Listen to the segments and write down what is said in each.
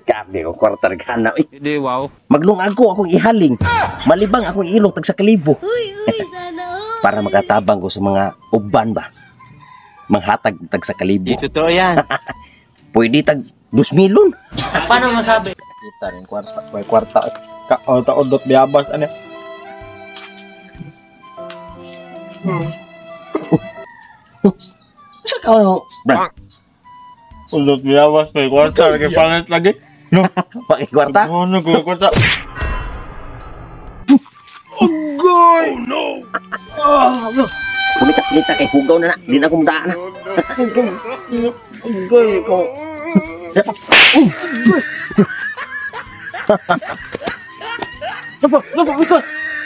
Gabi ko kwarta gana. Hindi, wow. Maglungag ko akong ihaling. Malibang akong ilog tag sa kalibo. Uy, sana all. Para makatabang ko sa mga uban ba. Manghatag tag sa kalibo. Di totoo yan. Pwede tag 2,000. Paano masabi? Kita rin kwarta. May kwarta. Taon-dot biyabas. Ano? Sa ka ano, Brad? Undot biyabas. May kwarta. Lagi pangit lagi. No. Paki kwarta? Ano ko kwarta? Pumita kay hugaw na na. Di na akong daan na. Agay ko.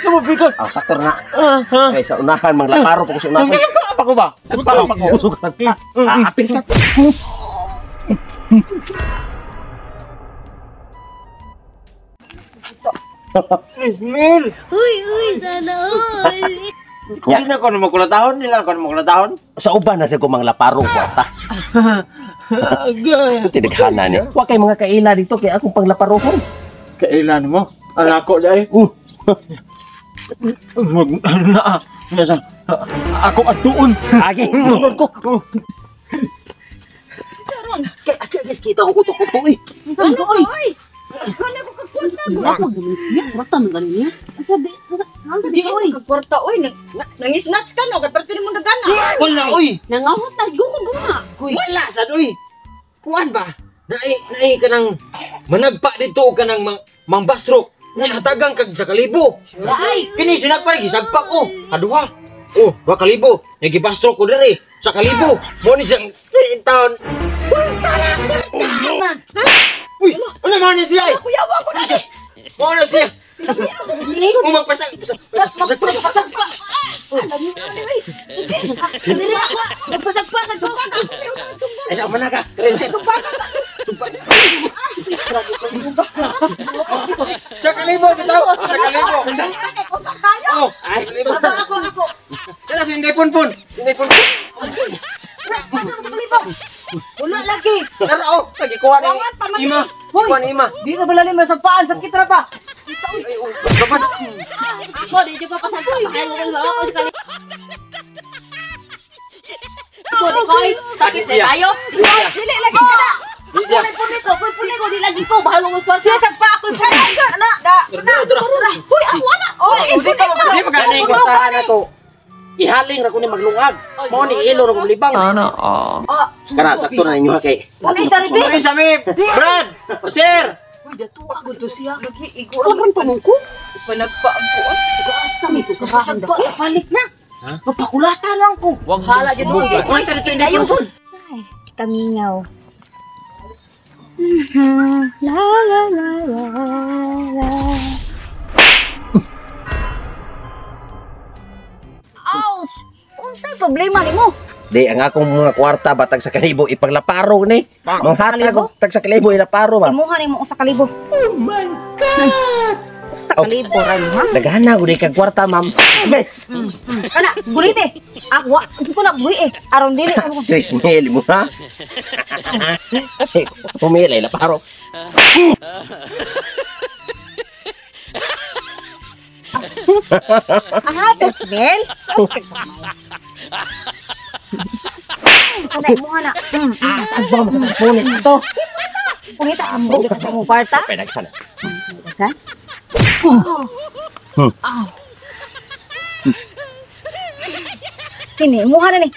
Napapikot. Saktor na. Kay sa unahan, manglaparo pa ko sa unahan. Apa ko ba? Apa ko? Susukan. Apil ka. Ismail! Uy, sana all. Hindi na ko na makulatahon. Nila ko na makulatahon. Sa uban na siya ko manglaparo kwarta. Agay. Tinaghana ni. Wa kay mga kaila dito kay akong panglaparohon. Kailan mo? Anak ko dahil. Nasa, ako at doon. Agi, sunod ko. Kaya kita ko kuto-kuto eh. Ano ko, uy? Kala ko kagkwarta ko. Ako galing siya. Bata man galing niya. Di ko kagkwarta, uy. Nangisnatch ka, no? Kaya parte mo nagana. Wala, uy! Nangamot na ko guma. Wala, sad, uy! Kuan ba? Naay ka ng managpa dito ka ng mambastro. Hatagang kag sa kalibo. Ay! Kini sinagpa lagi, sagpa ko. Aduha. Oh, 2 kalibo. Nagibastro ko diri sa kalibo. Mo ni siyang taon. Uy, ano man ni siya? Kuya, wag ko na siya. Mo na siya. Umagpasag. Pasag pa. Alam mo, uy. Dili ako. Pasag-pasag ko. Ay, sa mana ka? Krense. Sa kalibo, bitaw. Sa kalibo. Oh, ay, kalibo. Ako. Kaya si Hindi Punpun. Hindi Punpun. Pasag sa kalibang. Wala lagi. Tara, oh. Nagikuha ni Bangan, pamangkin. Ima. Kuha ni Ima. Di na balalim na sa paan. Sakit na pa. Bapas. Ako, di ko pasal pa. Kaya mo ba ako sa kalibo? Ako, di ko ay sakit na tayo. Dili lagi ka na. Iya. Puli ko, di lagi ko. Bahal mo sa Siya tagpa ako. Uy, ako na. Uy, Hindi ka Di magana yung kwartahan na to. Ihaling ra ko ni maglungag. Mo ni ilo ra ko libang. Kana sakto na ninyo ha kay. Ano sa ribi? Ay, Sami. Brad. Sir. Uy, dato ako to siya. Lagi, Sobrang pamangko. Panagpaampuan. Asam ito sa Pasag kahanda. pa. Balik na. Mapakulata lang ko. Hala dyan mo. Kuha ka dito hindi yung phone. Kamingaw. La la la la la. Ouch! Unsay problema nimo? Di ang akong mga kwarta batag sa kalibo ipaglaparo ni. Manghatag ko tag sa kalibo ilaparo ba. Imuha nimo usa ka libo. Oh my god. Usa ka libo ra ha? Daghana gud kay kwarta ma'am. Okay. Kana, gulit eh. Ako, hindi ko na buhi eh. Aron dili. Chris Mel mo ha. Pumili ilaparo. Aha, to smells. Kana imuha na. Agba mo sa punit to. Pungita ambo kita sa imong kwarta. Pedaghan. Ha? Kini, imuha na ni.